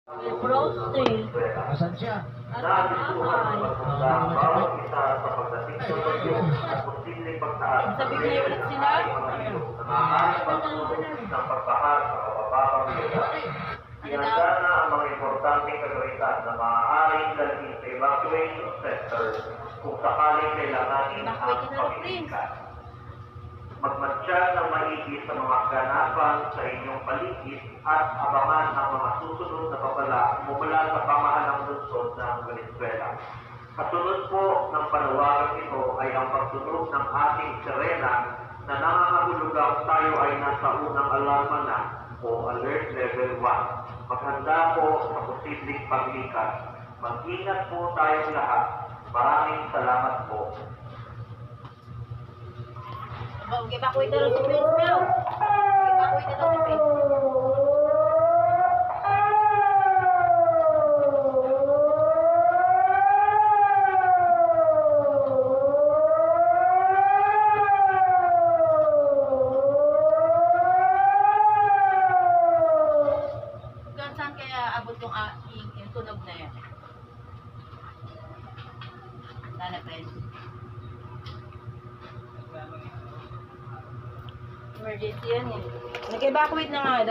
Frosty. Asan siya? At Nais-uhan maghanda ang bawat isa sa pagdating ng bagyo at posibleng pagtaas ng Sabihin ulit sila. ay mga ilog na maaaring pagtulog ng pagbaha sa mabababang lugar. Hinanda na ang mga importanteng kagamitan na maaaring dalhin sa evacuation center kung sakaling kailanganin ang Evacuate na, pamilikan. Magmatya ng maigi sa mga ganapan sa inyong paligid at abangan ang mga susunod na babala mula sa pamahalang lungsod ng Valenzuela. Kasunod po ng panawagang ito ay ang pagtunog ng ating sirena na nangangahulugang tayo ay nasa unang alarma na o Alert Level 1. Maghanda po sa posibleng paglikas. Mag-ingat po tayong lahat. Maraming salamat po. Mag-evacuate na lang sa place now. Mag-evacuate na lang sa place. Hanggang saan kaya abot yung tunog na yan? Sana, friends. Emergency yan eh. Nag-evacuate na nga daw.